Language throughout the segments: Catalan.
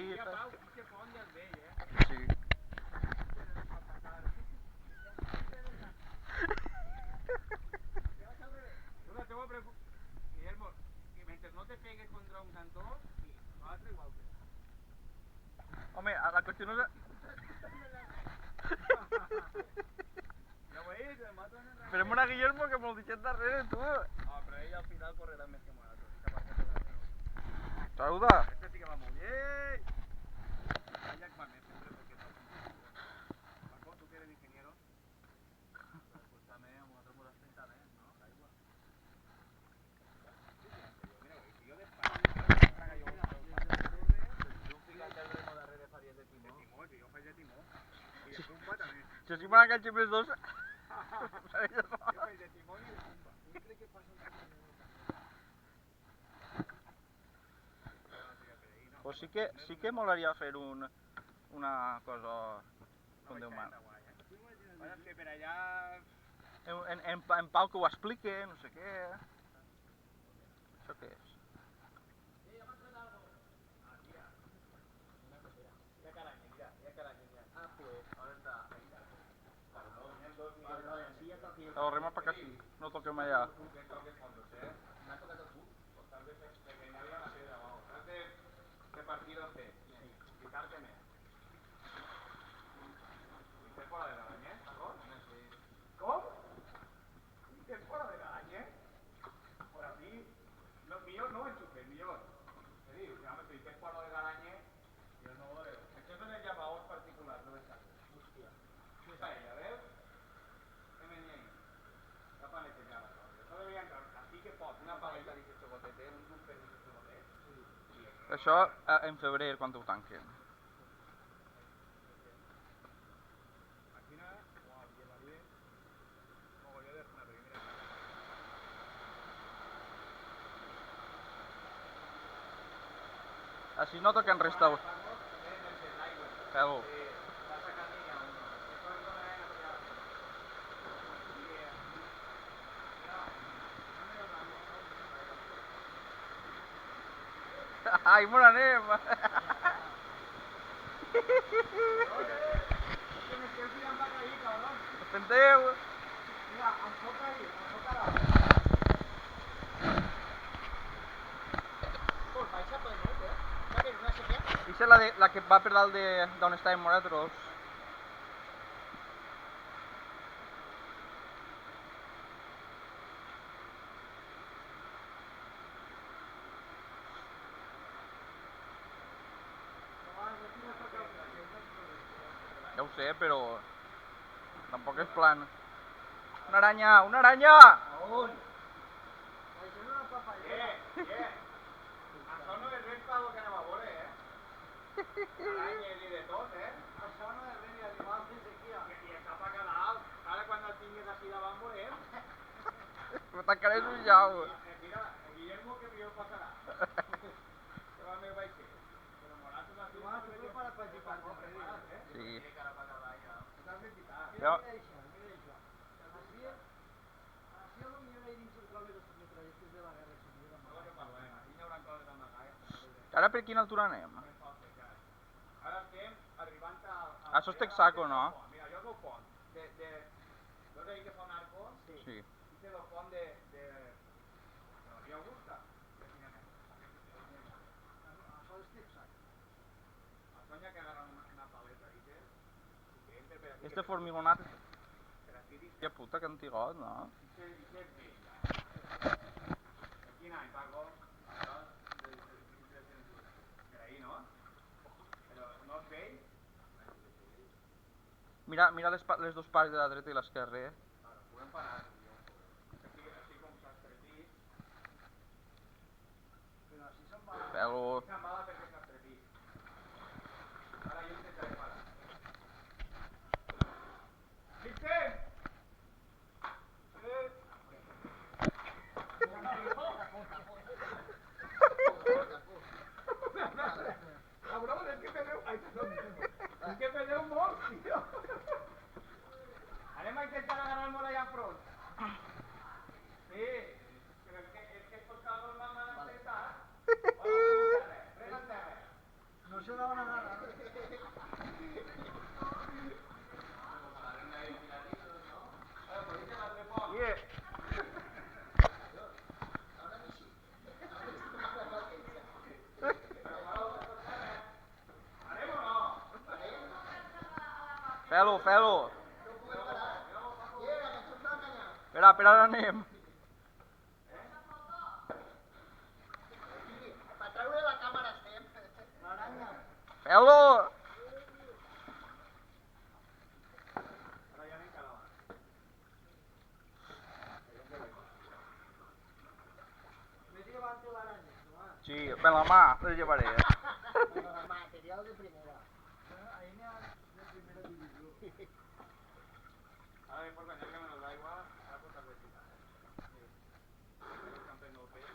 Mira, tal. Pau, que pont del vell, Sí. Una te voy a preguntar, Guillermo, que mientras no te pegues contra un cantó, sí, l'altre igual que Home, la qüestió no és... ja ho he dit, em mato en el Però mira Guillermo que me'l deixat darrere, tu. No, però ell al final correrà més que nosaltres. Deixa perquè te Saluda. Este sí que va molt bé. Kayak va més sempre perquè no Paco, tu que eres ingeniero, pues també a nosaltres ens afecta més, no? L'aigua. Sí, sí, en serio, mira, si jo jo ficat el remo darrere faries de timó. De timó, si jo faig de timó. I de pumba també. Si així m'han enganxat més dos... Jo faig de timó i de pumba. Jo crec que passa un poc Pues sí que molaria fer una cosa com Déu mana. Bueno, és que per allà... En Pau que ho explique, no sé què... Això què és? Ja m'ha entrat algo. Ah, mira. Una cosera. Mira caranya, mira. Ah, pues, ahora está. Claro, no, tenías 2 millones. Vale, así ya toqué. El rema pa que sí, no toquem allà. Que toques fondos, ¿Me ha tocado tú? Pues tal vez de que nadie la piedra abajo. Tal vez repartido C. Quitarte me. ¿Y fora de Galañé, Paco? ¿Cómo? ¿Y fora de Galañé? Por aquí. No, millor no ho enxufes, millor. Què dius? Ja, home, si és fora de Galañé, jo no ho veu. Això són els llamaors particulars, no les cases. Hòstia. Què és ella, veus? Què venia ahí? Cap a netejar la cosa. Això devia entrar aquí que pot. Una paleta de xocotetes, un dubte de xocotetes. Sí. Això en febrer, quan ho tanquen. Aquí nada, wow, llevaría mogollón de zona, pero mira. Així no toquen restaur... Feu. Ai, me n'anem! Espenteu! Mira, enfoca ahí, enfoca la... Pues baixa per molt, Va haver una sequía. Ixa és la que va per dalt d'on estàvem nosaltres. Ja ho sé, però... Tampoc és plan... Una aranya! Una aranya! On? Això no una papallera. Això no és res pel que anem a veure, Aranyes i de tot, Això no és res ni animals ni sequia. I està pa cada alt. Ara quan el tingues aquí davant veurem. Me tancaré els ulls jau. Mira, el Guillermo que millor passarà. Que va meu vaixell. Però morat una firma... Tu para participar con preparat, Sí. Tiene cara para cada año. Totalment veritat. Ja... Mira això. Així a lo millor ahir dins el trobe les metralletes de la guerra civil. No que parlem, aquí hi haurà coses d'amagar. Ara per quina altura anem? Ara estem arribant a... Això és Texaco, no? Mira, jo veu pont. Veus ahir que fa un arco? Sí. I té el pont de la Via Augusta. Això és Texaco. A Sonia que agarra una paleta i té... Este formigonat... Hòstia puta, que antigot, no? I què és vell? Quin any, Paco? Per ahir, no? Però no és vell? Mira les dos parts de la dreta i l'esquerra, Podem parar, així com s'estrepís. Però així se'n va... Però... Se'n va perquè s'estrepís. Ara jo intentaré parar. Vicent! Cabrón, es que perdeu molt, tio. Anem a intentar agarrar-nos allà front. Sí, però és que estos cabros m'han apretat. Bueno, no res, No se daba nada, ¿no? Yeah. Feu-lo, feu-lo. Espera, ara anem. Per treure la càmera estem. L'aranya. Feu-lo. Ara ja anem cada vegada. M'he llevat l'aranya, Tomàs. Sí, amb la mà, la llevaré. Material de primera. Ahí n'hi ha de primera divisió. Ara després quan llarga menys l'aigua, ara pot agressitar. Sí. Estan prenent el peix.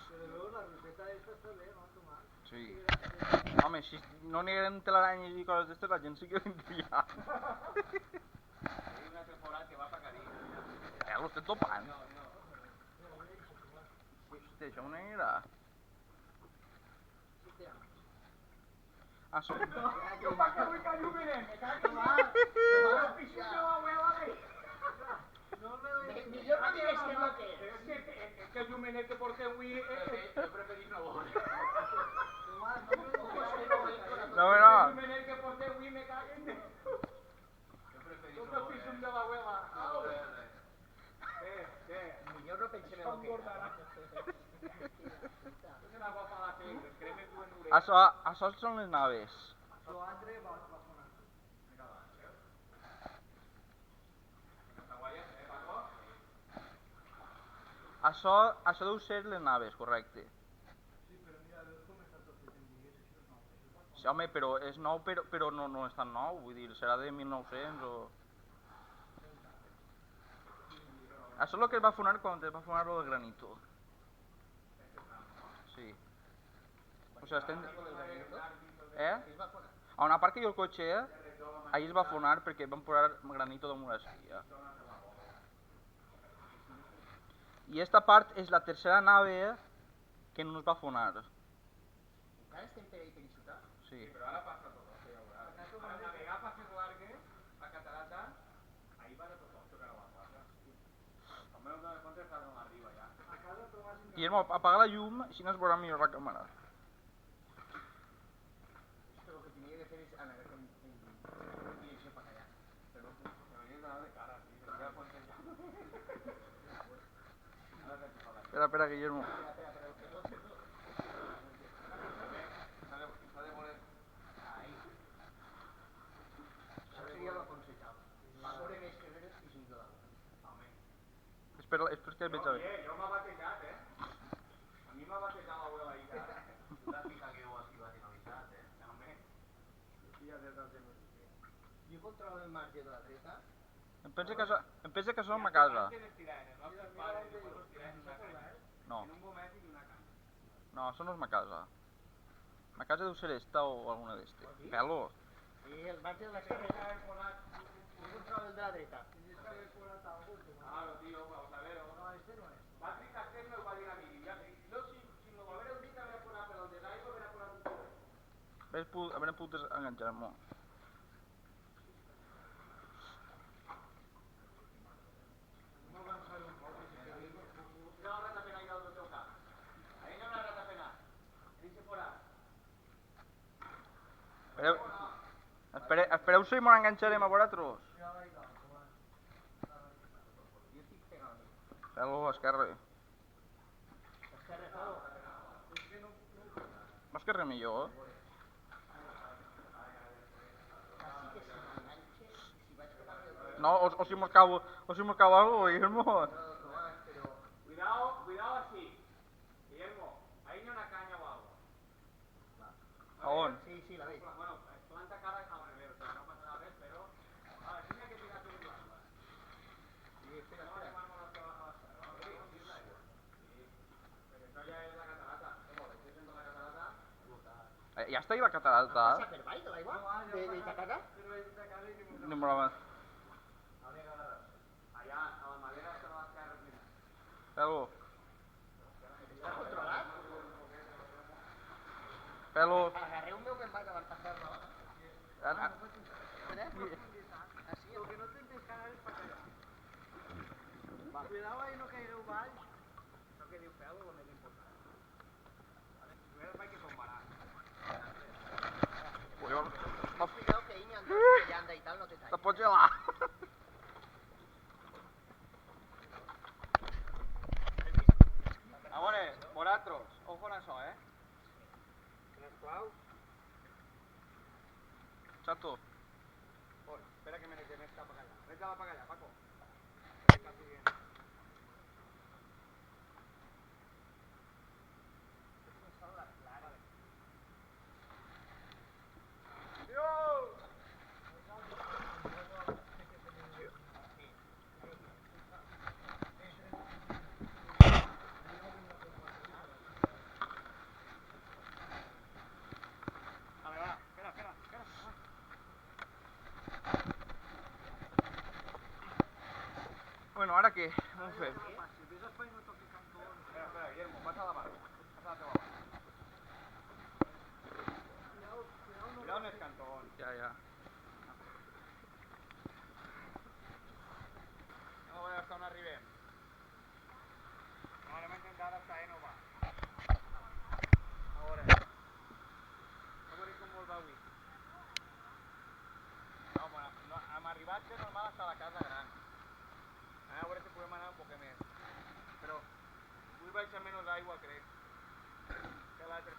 Però veus, la roseta esta està bé, no, Tomàs? Sí. Home, si no n'hi hagueren telaranyes i coses d'estes, la gent sí que vindria. Hay una temporada que va pa Cadí. Lo estem topant. No. Hòstia, això on era? Sí, té. Això... Jo pa què vull que il·luminem? Me cago en Tomàs, el pixut de l'abuela de... millor no digues que no té. És que el llumenet que porteu avui... Jo preferís no veure. Tomàs, no me digas que no té. No, El no. llumenet que porteu avui me cago en... Jo preferís no veure. Tot el pixut de l'abuela. Què? Millor no pensem en el que era. És una guapa la fe, les cremes duen orelles. Això són les naves. L'altre va sonar. Mira va, veus? Està guaies, Paco? Això deu ser les naves, correcte. Sí, però mira, veus com està tot fet en bigues, això és nou. Sí, home, però és nou, però no és tan nou, vull dir, serà de 1900 o... Això és el que es va fonar quan es va fonar lo del granito. Sí. O sigui, estem... Eh? A una part que jo el cotxe, ahí es va fonar perquè van posar granito damunt l'esquia. I esta part és la tercera nave que no es va fonar. Encara estem per ahí per Ixutar? Sí. Però ara passa tot, ja veuràs. Ara navegar per fer largue, la catarata, ahí va de tothom, que no va passar. Almenys de compte està on arriba ja. A casa Tomàs... Guillermo, apaga la llum, així no es veurà millor la càmera. Esto lo que tenía que hacer es anar en direcció per allà. Però hauries d'anar de cara, sí, perquè ja pots enllà. Ara que t'hi fa la... Espera, Guillermo. Espera, S'ha de voler... ahí. Això seria l'aconsellable. Va veure més carreres i sin duda. Home. Espera que el veig a veure. Jo m'ha batejat, A mi m'ha batejat l'abuela ahí, cara. La fija que ho has activat i no avisat, Home. Ja des del temps. Jo controlo el marge de la dreta. Em pensa que som a casa. Els nostres pares i els tirem una canya. No, En un moment i una canya. no, això no és ma casa. Ma casa deu ser esta o alguna d'este. Pelo. Sí, el marge de les carreres. Jo controlo el de la dreta. Claro, tío, vamos a ver. Va a tricar hacerlo igual de la mili. No, si no va a ver el dita, voy a poner por el de l'aigua, voy a poner un poco. A veure, puc enganxar-me. Mira la ratapena ahí del teu cap. Ahí hi ha una ratapena. Deixa fora. Espereu-se i m'ho enganxarem a vosaltres. Jo estic pegant. Pelo a esquerra. Esquerra, Pau. M'esquerra millor. Així que si m'enganxe, si vaig pegant el peu... No, o si mos cau algo, Guillermo. No, Tomàs, però... Cuidado así. Guillermo, ahí hi ha una canya o algo. A on? Sí, la veig. Bueno, planta cara al revés, no passa res, però... Ara, tiene que tirar tu l'aigua. Sí, espera, No, espera. demano la teva pasta. No, sí, l'aigua. Sí, perquè això ja és la catarata. Com ho estic fent la catarata? Ja està ahí la catarata. Passa per baix de l'aigua? De Itacaca? No me la... Allà, a la madera està a l'esquerra. Pelo. Està controlat? Feu-lo... Agarré un meu que em va acabar passant, no? Así, lo que no intentes cagar es para allá. Cuidado ahí, no caigueu baix. Això que diu Feu o més important? Primero hay que tomar. Cuidado que Iñan que anda y tal no te Se talles. pot gelar. A veure, vosaltres, ojo en això, Les claus. Chato. Espera que me escapa para allá. Vete para allá, Paco. Bueno, ara què? Com fem? Espera, Guillermo, pasa la mano. Pasa la teva mano. Cuidado en el cantón. Ja. No a veure hasta on arribem. No, anem a intentar hasta no va. A veure com vol va avui. No, hem arribat de normal hasta la casa gran. A veure si podem anar un poc més. Però avui baixa menys aigua, crec. Que l'altre.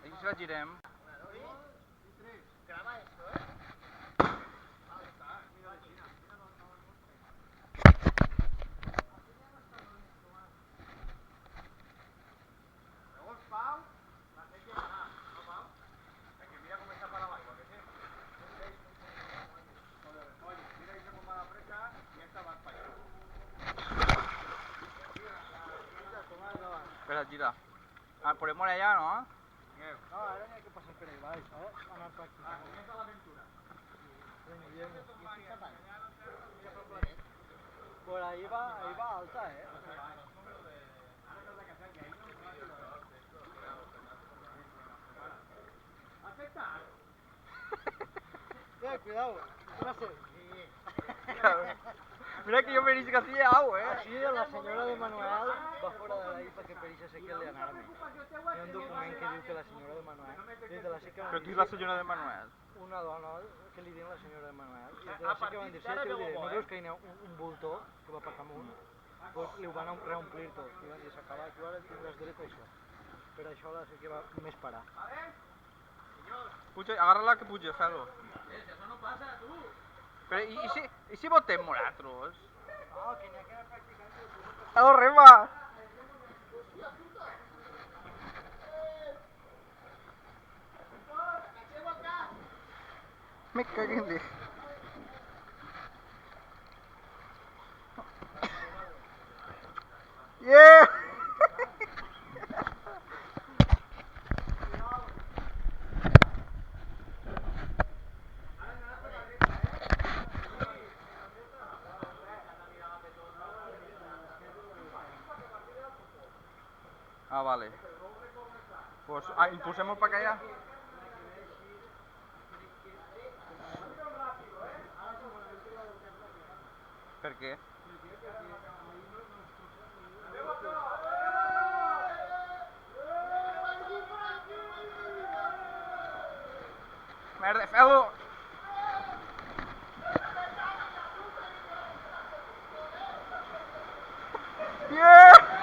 Aquí la girem. Graba esto, Segons Pau, la sé que anar, no Pau? Que mira com està para l'aigua, que sí? Oye, mira que com va la presa i esta va para allà. Espera, gira. Podem anar allà, no? No, ahora no hay que pasar por ahí, ¿vale? Anar practicant. Comienza l'aventura. Por ahí va alta, Aceptar. Cuidado, no sé. Mira que jo me dic que sí agua, Així la senyora de Manuel va fora de l'ahir perquè per això sé que li anava. Hi ha un document que diu que la senyora de Manuel, des de la sé que Però van qui és la senyora de Manuel? una dona que li diuen la senyora de Manuel, i des de la sé que van dir, sí, que li diré, no veus que hi ha un voltor que va per damunt? Doncs li ho van reomplir tot, i van dir, s'acaba, tu ara tindràs dret a això. Per això la sé que va més parar. Puja, agarra-la que puja, feu-ho. Eso no pasa, tú. Però i si votem nosaltres? No, que n'hi ha que anar practicant. Feu-ho, rema! Me cagué en Dios. Yeah! Ah, vale. Pues impulsemos para acá ya. ¿Por qué? Merda, feu-ho! Yeah!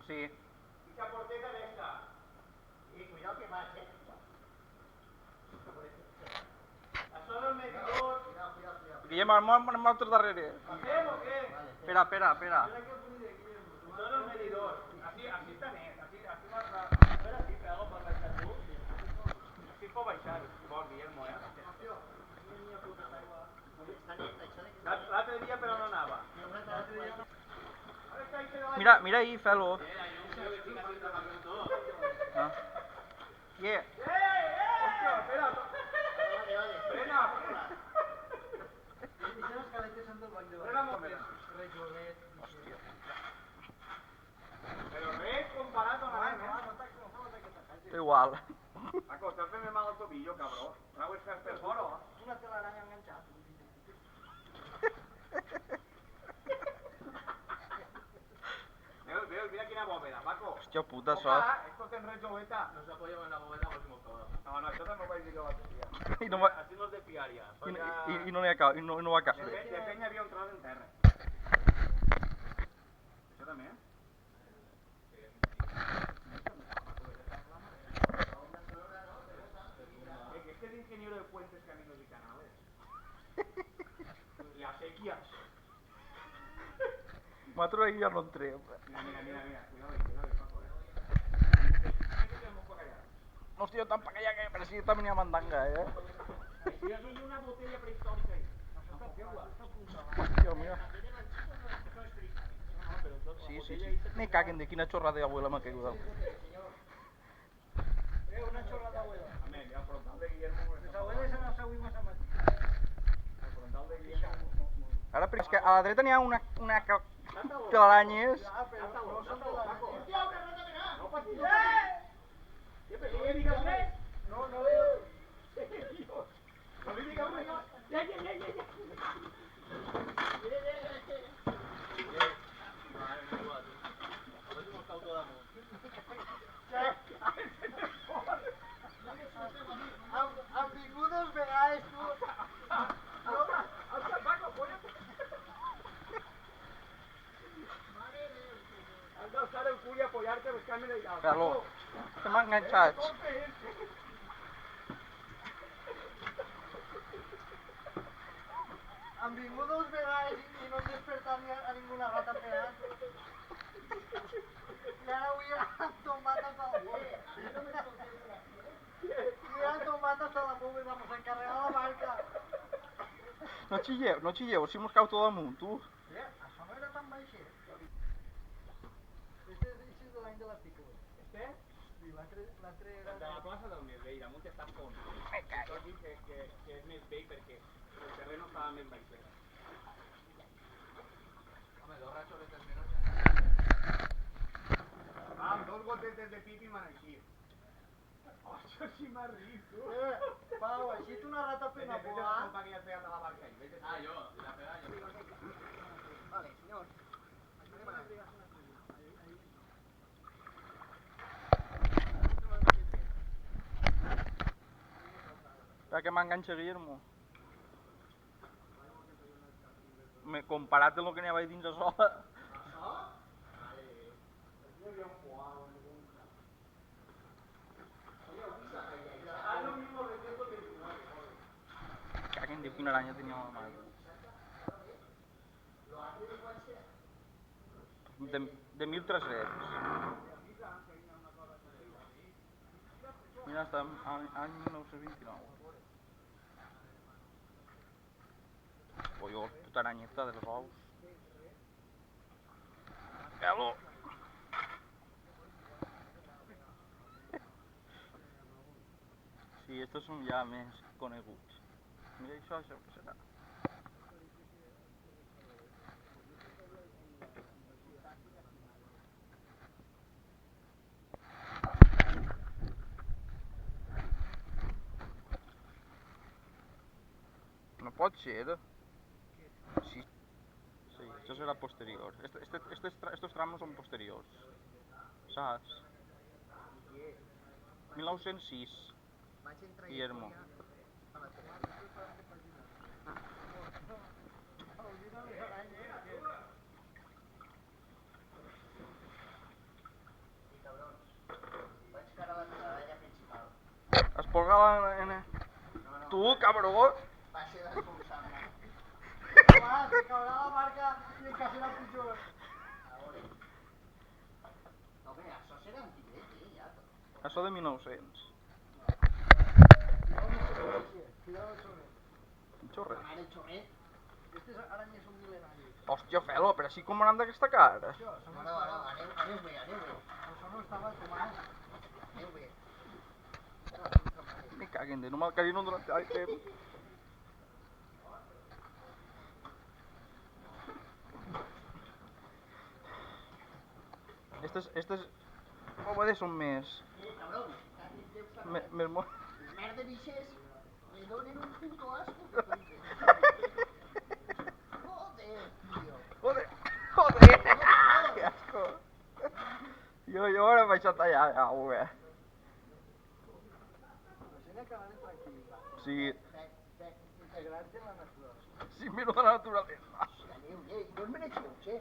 Sí. Y esa porteta de esta. Y cuidado que vas, Això del medidor. Guillem, anem altres darrere. ¿Fem o qué? Espera. Això del medidor. Así està net. Así va... Espera, aquí, pego per baixar tu. Així pot baixar. fort, Guillermo, L'altre dia però no anava. Mira ahí, felo. Ah. Yeah. Hòstia, espera. Frena. Frena un moment. Hòstia. Però res comparat on anem, Igual. Paco, estàs fent mal al tobillo, cabró. Traues fer per fora, Una telaraña enganchada. Veus, mira quina bòveda, Paco. Hòstia puta, Opa, això. esto ten res joveta. Nos apoyamos en la bóveda porque hemos acabado. No, això també ho vaig dir jo l'altre dia. I no va, Así nos desfiaría. i no n'hi ha cap, i no va cap. De penya havia un tros en terra. Això també? Es que es ingeniero de puentes, caminos y canales. Las sequías. Nosaltres ahí ja no entrem. Mira, cuidado, Paco, ¿Qué tenemos por allá? Hòstia, jo tampoc ja que per si també n'hi ha mandanga, Si eso es una botella prehistórica ahí. Hòstia, mira. Sí. Me caguen de quina xorrada d'abuela m'ha caigut. Una chorrada abuela. Amén, ya frontal de Guillermo. Los abuelos se nos subimos a matar. El frontal de Guillermo. Ara, però és que a la dreta n'hi ha una telaranyes. Ah, pero no son telarañas. No fastidies. No le digas res. No veo. No le digas res. Han vingut dos vegades, tu. Paco, polla. Has d'alçar el cul i apoyar-te a les càmeres i tal. Felo. Estem enganxats. Han vingut dos vegades i no han despertat ni a ninguna rata pegant. I ara avui han tombat hasta la bóveda. I han tombat hasta la bóveda, mos encarregat la barca. No xilleu, si mos cau tot damunt, tu. Això no era tan baixet. Este és de l'any de l'article. Este? Sí, l'altre era... De la plaça del Més Vell, damunt està fons. Això dic que és més vell perquè el terreno estava més baix. Hombre, 2 racholetes menos. Amb 2 gotetes de pipi manaquí. Oh, això sí m'ha rit, tu. Pau, així tu una rata Vete, pena vete a volar. la copa que has pegat a la barca ahí. Vete. Ah, yo, la pegada yo. Vale, señor. Espera que m'enganxa Guillermo. Comparat amb el que n'hi havia dins de sola. Caguen, diu quina aranya tenia a la mà. De 1.300. Mira, està any 1929. Pollo, puta arañeta de los ous. Pelo. Sí, estos son ya més coneguts. Mira això què serà? No pot ser. Sí. Sí, esto será posterior. Estos tramos son posteriores. ¿Sabes? 1906. Guillermo. Espolgada en... Tu, cabrón. Va ser responsable. Va, se caurà la barca i en cas serà pitjor. No, bé, això serà antiquet, ja. Això de 1900. Cuidado el chorret. Un xorret. Ara el xorret. Aquestes aranyes són mil·lenaris. Hòstia, Felo, però així com anant d'aquesta cara. Això, No, aneu bé. això no estava tomant. Aneu bé. Me caguen de no m'alcarino durant el temps. Estes còmodes són més... Cabrón, més... les merdes bixes me donen un puto asco que flipes. Joder, tío. Joder! Que asco! Jo ara vaig a tallar alguna cosa. La gent acabarà tranquil·litat. O sigui, Integrats en la natura. si miro de la naturalesa. Aneu bé, no us mereixeu, che.